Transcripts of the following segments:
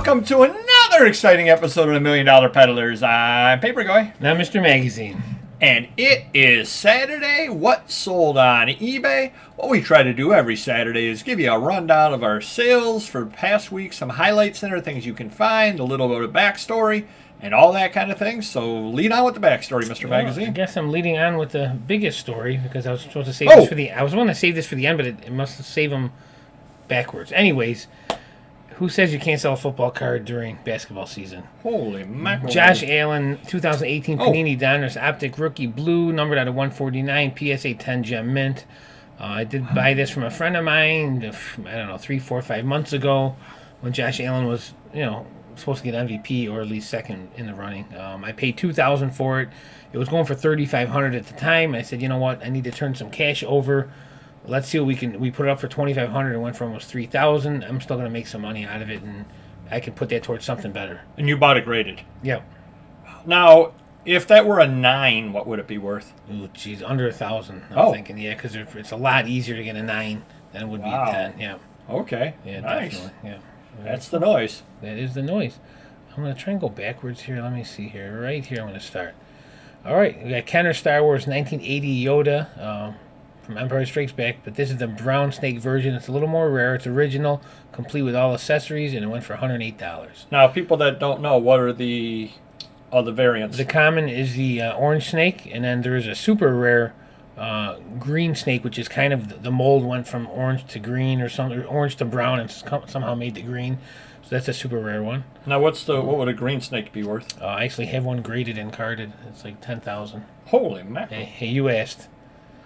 welcome to another exciting episode of the $1 Million Peddlers. I'm Paper Guy. Now, Mr. Magazine. And it is Saturday. What sold on eBay? What we try to do every Saturday is give you a rundown of our sales for past week, some highlights and things you can find, a little bit of backstory, and all that kind of thing. So lead on with the backstory, Mr. Magazine. I guess I'm leading on with the biggest story because I was supposed to save this for the. I was going to save this for the end, but it must save them backwards. Anyways, who says you can't sell a football card during basketball season? Holy mackerel! Josh Allen, 2018 Panini Donruss Optic Rookie Blue, numbered out of 149, PSA 10 Gem Mint. I did buy this from a friend of mine. I don't know, 3, 4, 5 months ago, when Josh Allen was, supposed to get MVP or at least second in the running. I paid $2,000 for it. It was going for $3,500 at the time. I said, you know what? I need to turn some cash over. Let's see what we can. We put it up for $2,500 and went for almost $3,000. I'm still going to make some money out of it, and I can put that towards something better. And you bought it graded. Yep. Now, if that were a 9, what would it be worth? Ooh, geez, under $1,000. I'm thinking, because it's a lot easier to get a 9 than it would be a 10. Yeah. Okay. Yeah, nice. Definitely. Yeah. That's the noise. That is the noise. I'm going to try and go backwards here. Let me see here. Right here, I'm going to start. All right, we got Kenner Star Wars 1980 Yoda from Empire Strikes Back, but this is the brown snake version. It's a little more rare. It's original, complete with all accessories, and it went for $108. Now, people that don't know, what are the other variants? The common is the orange snake, and then there is a super rare green snake, which is kind of the mold went from orange to green or something, or orange to brown, and somehow made the green. So that's a super rare one. Now, what would a green snake be worth? I actually have one graded and carded. It's like $10,000. Holy mackerel! Hey, you asked.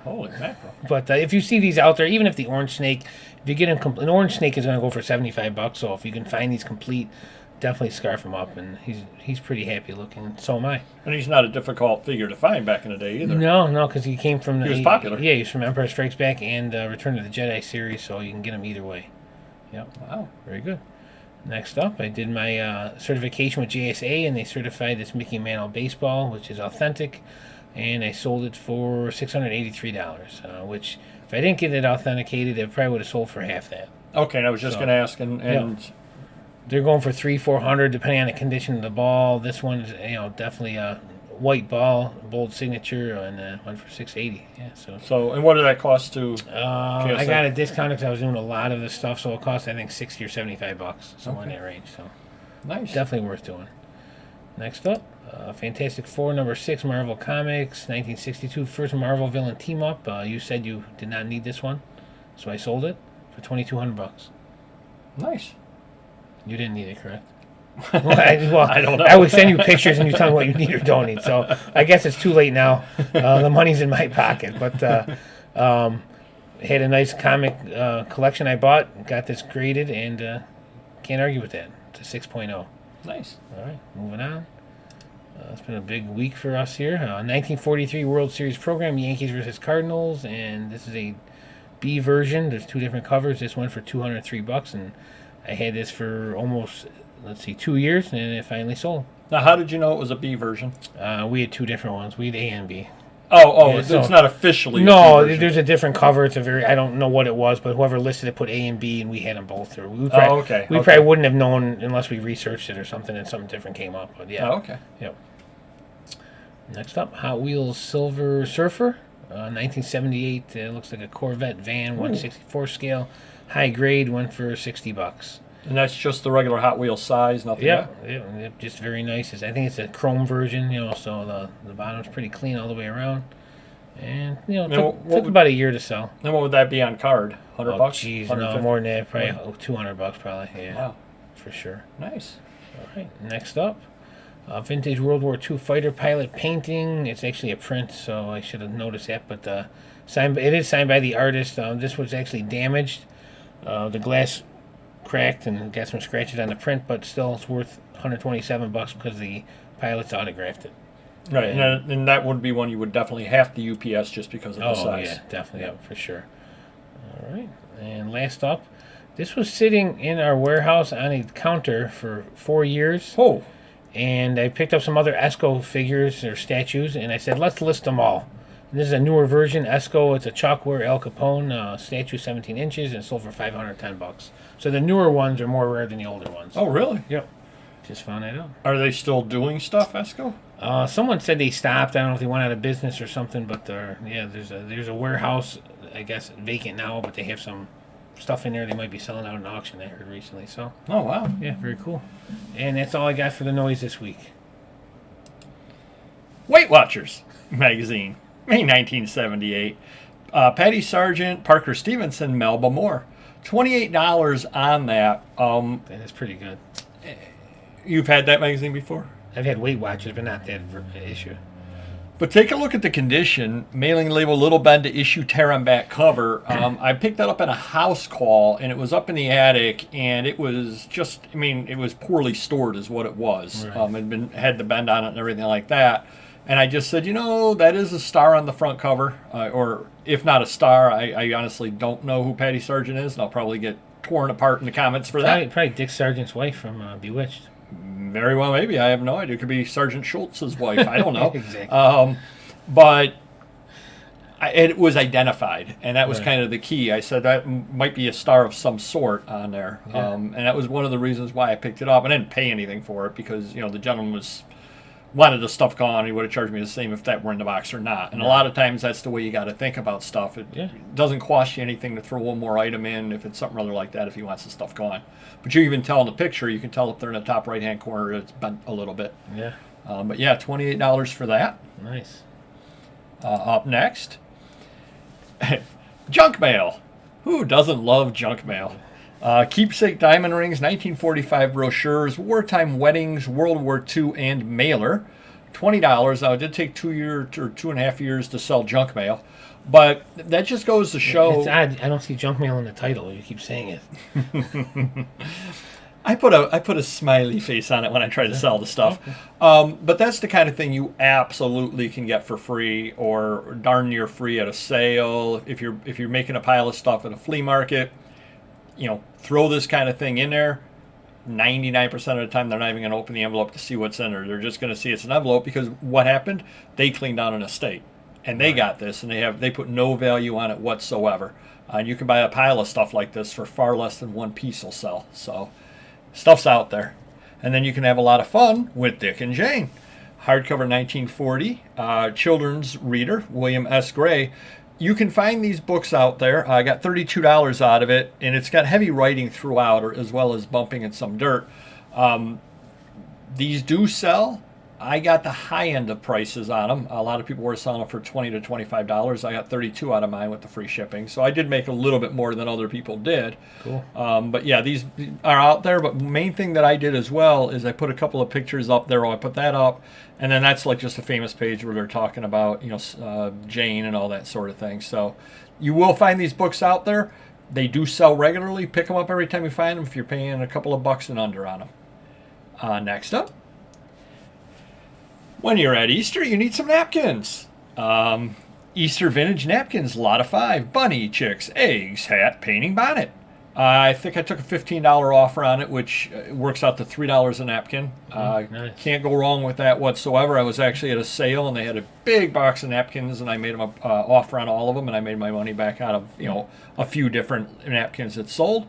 Holy mackerel! But if you see these out there, even if the orange snake, if you get them, an orange snake is going to go for $75. So if you can find these complete, definitely scarf him up, and he's pretty happy looking. So am I. And he's not a difficult figure to find back in the day either. No, because he came from. He was popular. Yeah, he's from Empire Strikes Back and Return of the Jedi series, so you can get him either way. Yep. Wow. Very good. Next up, I did my certification with JSA, and they certified this Mickey Mantle baseball, which is authentic, and I sold it for $683, which if I didn't get it authenticated, it probably would have sold for half that. Okay, and I was just going to ask, and they're going for $300-$400 depending on the condition of the ball. This one is definitely a white ball, bold signature, and went for $680. Yeah. So and what did that cost to? I got a discount because I was doing a lot of this stuff, so it cost I think $60 or $75, somewhere in that range. So nice, definitely worth doing. Next up, Fantastic Four #6 Marvel Comics 1962 first Marvel villain team up. You said you did not need this one, so I sold it for $2,200. Nice. You didn't need it, correct? I don't know. I would send you pictures and you tell me what you need or don't need. So I guess it's too late now. The money's in my pocket. But had a nice comic collection I bought. Got this graded and can't argue with that. It's a 6.0. Nice. All right, moving on. It's been a big week for us here. 1943 World Series program, Yankees versus Cardinals, and this is a B version. There's 2 different covers. This one for $203, and I had this for almost, 2 years, and it finally sold. Now, how did you know it was a B version? We had 2 different ones. We had A and B. Yeah, it's not officially. No, there's a different cover. It's I don't know what it was, but whoever listed it put A and B, and we had them both. We probably wouldn't have known unless we researched it or something, and something different came up. But yeah. Oh, okay. Yep. Next up, Hot Wheels Silver Surfer, 1978. Looks like a Corvette van, 1/64 scale, high grade, went for $60. And that's just the regular Hot Wheels size, nothing. Yeah, just very nice. I think it's a chrome version, so the bottom's pretty clean all the way around. And took about a year to sell. And what would that be on card? $100? Oh, geez, no, more than that. Probably $200, probably. Yeah, wow, for sure. Nice. All right, next up, vintage World War II fighter pilot painting. It's actually a print, so I should have noticed that. But it is signed by the artist. This was actually damaged. The glass cracked and got some scratches on the print, but still it's worth $127 because the pilots autographed it. Right, and that would be one you would definitely have to UPS just because of the size. Oh, yeah, definitely, yeah, for sure. All right, and last up, this was sitting in our warehouse on a counter for 4 years. Oh. And I picked up some other ESCO figures or statues, and I said, let's list them all. This is a newer version, Esco. It's a chalkware Al Capone statue, 17 inches, and sold for $510. So the newer ones are more rare than the older ones. Oh, really? Yep. Just found that out. Are they still doing stuff, Esco? Someone said they stopped. I don't know if they went out of business or something, but there's a warehouse, I guess, vacant now, but they have some stuff in there they might be selling out in auction, I heard recently. So, oh, wow. Yeah, very cool. And that's all I got for the noise this week. Weight Watchers magazine, May 1978. Patty Sargent, Parker Stevenson, Melba Moore. $28 on that. That is pretty good. You've had that magazine before? I've had Weight Watchers, but not that issue. But take a look at the condition. Mailing label, little bend to issue, tear on back cover. I picked that up in a house call, and it was up in the attic, and it was just, it was poorly stored is what it was. Right. It had the bend on it and everything like that. And I just said, that is a star on the front cover. Or if not a star, I honestly don't know who Patty Sargent is, and I'll probably get torn apart in the comments for that. Probably Dick Sargent's wife from Bewitched. Very well, maybe. I have no idea. It could be Sergeant Schultz's wife. I don't know. Exactly. But it was identified, and that was Right. kind of the key. I said that might be a star of some sort on there. Yeah. And that was one of the reasons why I picked it up. I didn't pay anything for it because, the gentleman wanted the stuff gone. He would have charged me the same if that were in the box or not. And a lot of times that's the way you got to think about stuff. It doesn't cost you anything to throw one more item in if it's something other like that if he wants the stuff gone. But you even tell in the picture, you can tell if they're in the top right-hand corner, it's bent a little bit. Yeah. But yeah, $28 for that. Nice. Up next, junk mail. Who doesn't love junk mail? Keepsake diamond rings, 1945 brochures, wartime weddings, World War II, and mailer. $20. Now, it did take 2 years or 2.5 years to sell junk mail, but that just goes to show. It's odd. I don't see junk mail in the title. You keep saying it. I put a smiley face on it when I try to sell the stuff. But that's the kind of thing you absolutely can get for free or darn near free at a sale. If you're making a pile of stuff at a flea market, throw this kind of thing in there. 99% of the time, they're not even going to open the envelope to see what's in there. They're just going to see it's an envelope because what happened? They cleaned out an estate, and they got this, and they put no value on it whatsoever. And you can buy a pile of stuff like this for far less than one piece will sell. So stuff's out there. And then you can have a lot of fun with Dick and Jane. Hardcover 1940, children's reader, William S. Gray. You can find these books out there. I got $32 out of it, and it's got heavy writing throughout, as well as bumping and some dirt. These do sell. I got the high end of prices on them. A lot of people were selling them for $20 to $25. I got $32 out of mine with the free shipping. So I did make a little bit more than other people did. Cool. But yeah, these are out there. But the main thing that I did as well is I put a couple of pictures up there. I put that up. And then that's like just a famous page where they're talking about, Jane and all that sort of thing. So you will find these books out there. They do sell regularly. Pick them up every time you find them if you're paying a couple of bucks and under on them. Next up. When you're at Easter, you need some napkins. Easter vintage napkins, lot of 5. Bunny, chicks, eggs, hat, painting, bonnet. I think I took a $15 offer on it, which works out to $3 a napkin. Nice. Can't go wrong with that whatsoever. I was actually at a sale, and they had a big box of napkins, and I made them an offer on all of them, and I made my money back out of a few different napkins that sold.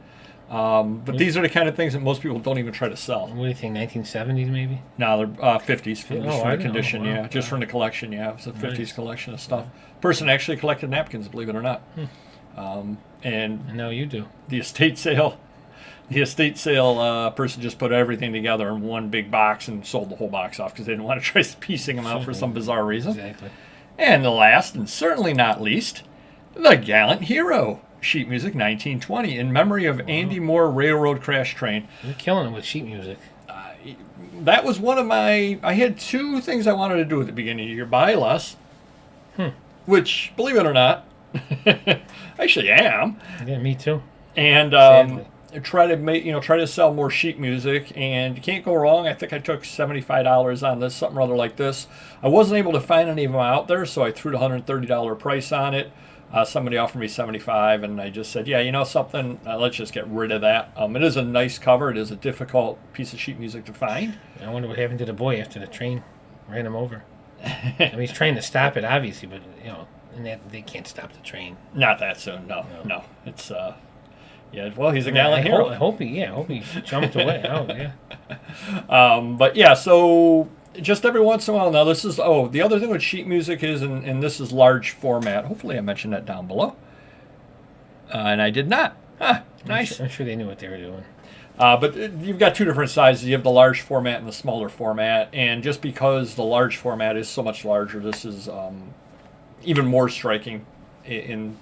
But these are the kind of things that most people don't even try to sell. What do you think, 1970s maybe? No, they're 50s, just from the condition, wow. just from the collection, It's a 50s collection of stuff. Person actually collected napkins, believe it or not. And I know you do. the estate sale person just put everything together in one big box and sold the whole box off because they didn't want to try piecing them out for some bizarre reason. Exactly. And the last, and certainly not least, the Gallant Hero. Sheet music 1920 in memory of Andy Moore railroad crash train. You're killing it with sheet music. That was one of my. I had 2 things I wanted to do at the beginning of the year. Buy less, which, believe it or not, I actually am. Yeah, me too. And Sadly. try to sell more sheet music. And you can't go wrong. I think I took $75 on this, something rather like this. I wasn't able to find any of them out there, so I threw the $130 price on it. Somebody offered me $75, and I just said, something, let's just get rid of that. It is a nice cover. It is a difficult piece of sheet music to find. I wonder what happened to the boy after the train ran him over. I mean, he's trying to stop it, obviously, but, you know, and that they can't stop the train. Not that soon. No. It's yeah. Well, he's a gallant hero. I hope he jumped away. Oh yeah. But yeah, so just every once in a while. Now this is the other thing with sheet music is, and this is large format. Hopefully, I mentioned that down below. And I did not. Nice. I'm sure they knew what they were doing. But you've got two different sizes. You have the large format and the smaller format. And just because the large format is so much larger, this is even more striking in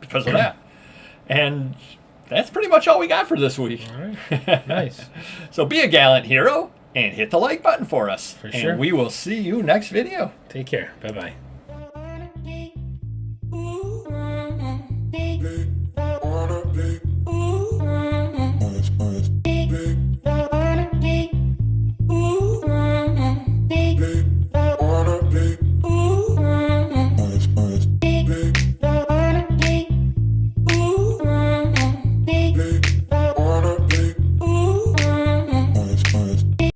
because of that. And that's pretty much all we got for this week. All right. Nice. So be a gallant hero and hit the like button for us. For sure. And we will see you next video. Take care. Bye-bye.